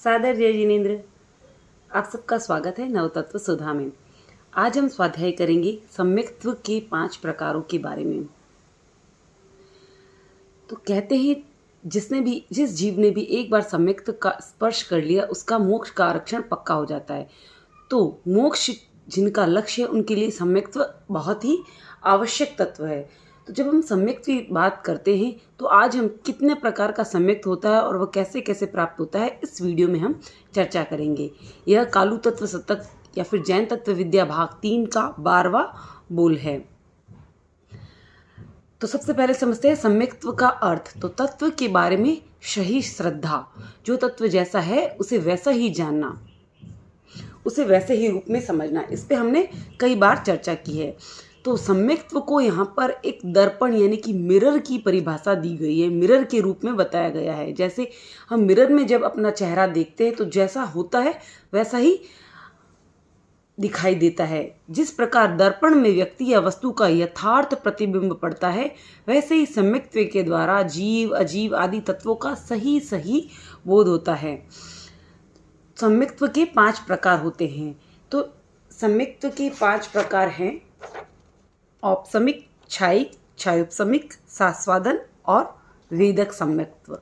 सादर जय जिनेन्द्र। आप सबका स्वागत है नवतत्व सुधा में। आज हम स्वाध्याय करेंगे सम्यक्त्व के 5 प्रकारों के बारे में। तो कहते हैं जिस जीव ने भी एक बार सम्यक्त्व का स्पर्श कर लिया उसका मोक्ष का आरक्षण पक्का हो जाता है। तो मोक्ष जिनका लक्ष्य है उनके लिए सम्यक्त्व बहुत ही आवश्यक तत्व है। तो जब हम सम्यक्त्व की बात करते हैं तो आज हम कितने प्रकार का सम्यक्त्व होता है और वह कैसे कैसे प्राप्त होता है इस वीडियो में हम चर्चा करेंगे। यह कालू तत्व शतक या फिर जैन तत्व विद्या भाग 3 का 12वां बोल है। तो सबसे पहले समझते हैं सम्यक्त्व का अर्थ। तो तत्व के बारे में सही श्रद्धा, जो तत्व जैसा है उसे वैसा ही जानना, उसे वैसे ही रूप में समझना, इस पे हमने कई बार चर्चा की है। तो सम्यक्त्व को यहाँ पर एक दर्पण यानी कि मिरर की परिभाषा दी गई है, मिरर के रूप में बताया गया है। जैसे हम मिरर में जब अपना चेहरा देखते हैं तो जैसा होता है वैसा ही दिखाई देता है। जिस प्रकार दर्पण में व्यक्ति या वस्तु का यथार्थ प्रतिबिंब पड़ता है, वैसे ही सम्यक्त्व के द्वारा जीव अजीव आदि तत्वों का सही सही बोध होता है। सम्यक्त्व के 5 प्रकार होते हैं। तो सम्यक्त्व के 5 प्रकार हैं औपसमिक, क्षायिक, क्षायोपसमिक, सास्वादन और वेदक सम्यक्त्व।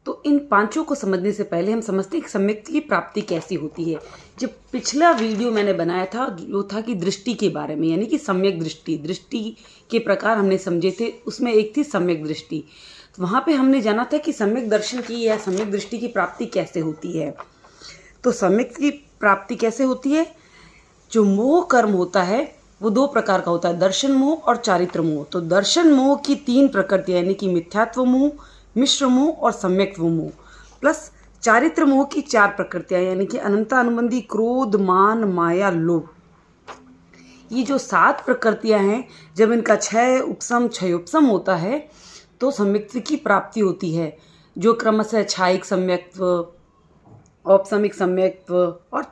तो इन पांचों को समझने से पहले हम समझते हैं कि सम्यक्त्व की प्राप्ति कैसी होती है। जब पिछला वीडियो मैंने बनाया था वो था कि दृष्टि के बारे में, यानी कि सम्यक दृष्टि के प्रकार हमने समझे थे। उसमें एक थी सम्यक दृष्टि। तो वहाँ पे हमने जाना था कि सम्यक दर्शन की या सम्यक दृष्टि की प्राप्ति कैसे होती है। तो सम्यक की प्राप्ति कैसे होती है? जो मोह कर्म होता है वो 2 प्रकार का होता है, दर्शन मोह और चारित्र मोह। तो दर्शन मोह की 3 प्रकृतियाँ यानी कि मिथ्यात्व मोह, मिश्र मोह और सम्यक्त्व मोह, प्लस चारित्र मोह की 4 प्रकृतियाँ यानी कि अनंता अनुबंधी, क्रोध, मान, माया, लोभ। ये जो 7 प्रकृतियाँ हैं, जब इनका क्षयोपशम होता है तो सम्यक्त्व की प्राप्ति होती है, जो क्रमशः क्षायिक सम्यक्त्व, औपसमिक सम्यक्त्व और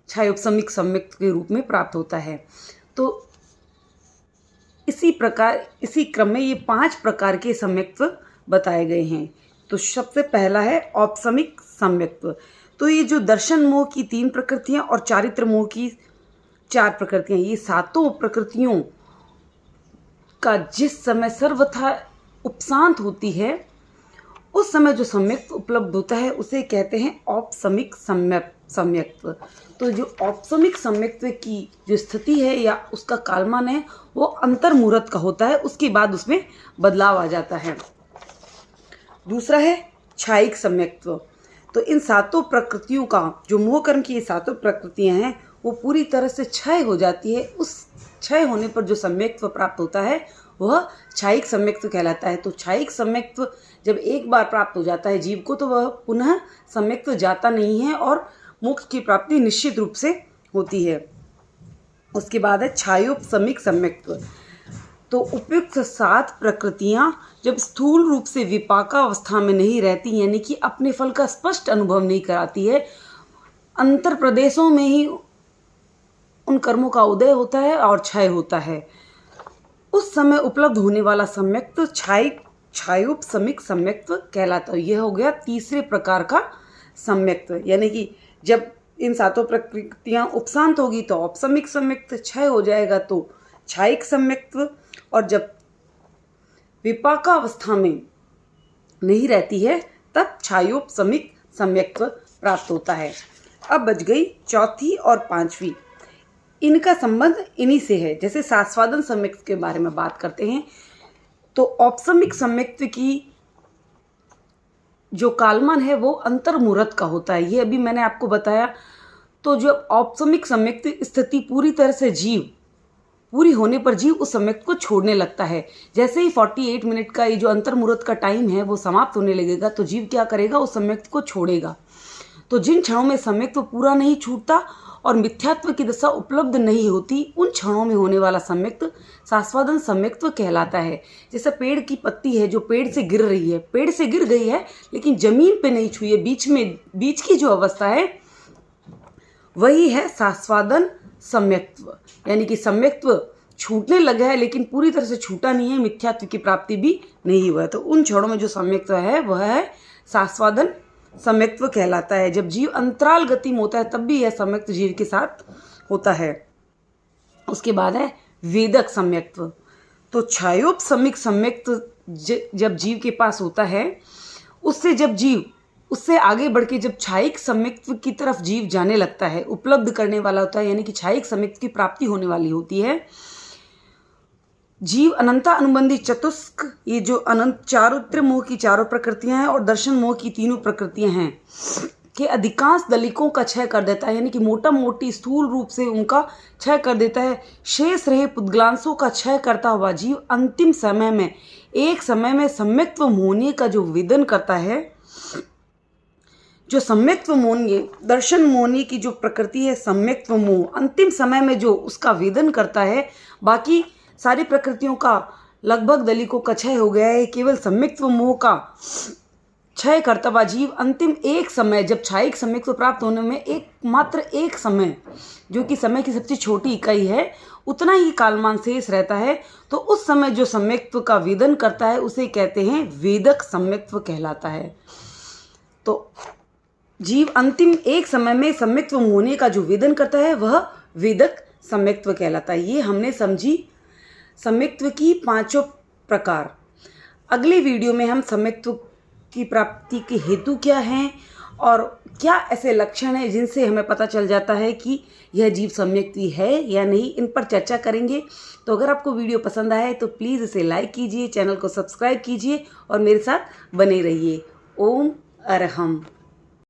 क्षयोपशमिक सम्यक्त्व के रूप में प्राप्त होता है। तो इसी क्रम में ये 5 प्रकार के सम्यक्त्व बताए गए हैं। तो सबसे पहला है औपसमिक सम्यक्त्व। तो ये जो दर्शन मोह की 3 प्रकृतियाँ और चारित्र मोह की 4 प्रकृतियाँ, ये 7 प्रकृतियों का जिस समय सर्वथा उपशांत होती है उस समय जो सम्यक्त्व उपलब्ध होता है उसे कहते हैं औपसमिक सम्यक्त्व। तो जो औपसमिक सम्यक्त्व की जो स्थिति है या उसका कालमान है वो अंतर्मुहूर्त का होता है, उसके बाद उसमें बदलाव आ जाता है। दूसरा है क्षायिक सम्यक्त्व। तो इन 7 प्रकृतियों का जो मोह कर्म की ये 7 प्रकृतियां हैं वो पूरी तरह से क्षय हो जाती है। उस क्षय होने पर जो सम्यक्त्व प्राप्त होता है वह क्षायिक सम्यक्त्व कहलाता है। तो क्षायिक सम्यक्त्व जब एक बार प्राप्त हो जाता है जीव को तो वह पुनः सम्यक्त्व जाता नहीं है और मोक्ष की प्राप्ति निश्चित रूप से होती है। उसके बाद है क्षायोपशमिक सम्यक्त्व। तो उपयुक्त 7 प्रकृतियां जब स्थूल रूप से विपाकावस्था में नहीं रहती, यानी कि अपने फल का स्पष्ट अनुभव नहीं कराती है, अंतर प्रदेशों में ही उन कर्मों का उदय होता है और क्षय होता है, उस समय उपलब्ध होने वाला सम्यक्त्व क्षयोपशमिक सम्यक्त्व कहलाता है। यह हो गया तीसरे प्रकार का सम्यक्त्व। यानी कि जब इन 7 प्रकृतियां उपशांत होगी तो औपसमिक सम्यक्त्व, क्षय हो जाएगा तो क्षायिक सम्यक्त्व, और जब विपाकावस्था में नहीं रहती है तब क्षयोपशमिक सम्यक्त्व प्राप्त होता है। अब बच गई चौथी और 5वीं। इनका संबंध इन्हीं से है। जैसे सास्वादन सम्यक्त्व के बारे में बात करते हैं तो औपसमिक सम्यक्त्व की जो कालमान है वो अंतर्मुहूर्त का होता है, ये अभी मैंने आपको बताया। तो जो औपसमिक सम्यक्त्व स्थिति पूरी होने पर जीव उस सम्यक्त्व को छोड़ने लगता है। जैसे ही 48 मिनट का ये जो अंतर्मुहूर्त का टाइम है वो समाप्त होने लगेगा तो जीव क्या करेगा, उस सम्यक्त्व को छोड़ेगा। तो जिन क्षणों में सम्यक्त्व पूरा नहीं छूटता और मिथ्यात्व की दशा उपलब्ध नहीं होती, उन क्षणों में होने वाला सम्यक्त्व सास्वादन सम्यक्त्व कहलाता है। जैसे पेड़ की पत्ती है जो पेड़ से गिर रही है, पेड़ से गिर गई है लेकिन जमीन पे नहीं छुई है, बीच की जो अवस्था है वही है सास्वादन सम्यक्त्व। यानी कि सम्यक्त्व छूटने लगा है लेकिन पूरी तरह से छूटा नहीं है, मिथ्यात्व की प्राप्ति भी नहीं हुआ है। तो उन क्षणों में जो सम्यक्त्व है वह है सास्वादन सम्यक्त्व कहलाता है। जब जीव अंतराल गति में होता है तब भी यह सम्यक्त जीव के साथ होता है। उसके बाद है वेदक सम्यक्त्व। तो छायोपशमिक सम्यक्त्व जब जीव के पास होता है, उससे जब जीव उससे आगे बढ़ के जब छायिक सम्यक्त्व की तरफ जीव जाने लगता है, उपलब्ध करने वाला होता है, यानी कि छायिक सम्यक्त्व की प्राप्ति होने वाली होती है। जीव अनंता अनुबंधी चतुष्क, ये जो अनंत चारोत्र मोह की चारों प्रकृतियां हैं और दर्शन मोह की तीनों प्रकृतियां हैं, कि अधिकांश दलिकों का क्षय कर देता है, यानी कि मोटा मोटी स्थूल रूप से उनका क्षय कर देता है। शेष रहे पुद्गलांशों का क्षय करता हुआ जीव अंतिम समय में एक समय में सम्यक्त्व मोहनीय का जो वेदन करता है, जो सम्यक्त्व मोहनीय दर्शन मोहनीय की जो प्रकृति है, सम्यक्त्व मोह अंतिम समय में जो उसका वेदन करता है, बाकी सारी प्रकृतियों का लगभग दलिकों का क्षय हो गया है। केवल सम्यक्त्व मोह का क्षय करता हुआ जीव अंतिम एक समय, जब छायिक सम्यक्त्व प्राप्त होने में एकमात्र एक समय, जो कि समय की सबसे छोटी इकाई है, उतना ही कालमान शेष रहता है, तो उस समय जो सम्यक्त्व का वेदन करता है उसे कहते हैं वेदक सम्यक्त्व कहलाता है। तो जीव अंतिम एक समय में सम्यक्त्व होने का जो वेदन करता है वह वेदक सम्यक्त्व कहलाता है। ये हमने समझी सम्यक्त्व की पांचों प्रकार। अगले वीडियो में हम सम्यक्त्व की प्राप्ति के हेतु क्या हैं और क्या ऐसे लक्षण हैं जिनसे हमें पता चल जाता है कि यह जीव सम्यक्त्वी है या नहीं, इन पर चर्चा करेंगे। तो अगर आपको वीडियो पसंद आए तो प्लीज़ इसे लाइक कीजिए, चैनल को सब्सक्राइब कीजिए और मेरे साथ बने रहिए। ओम अरहम।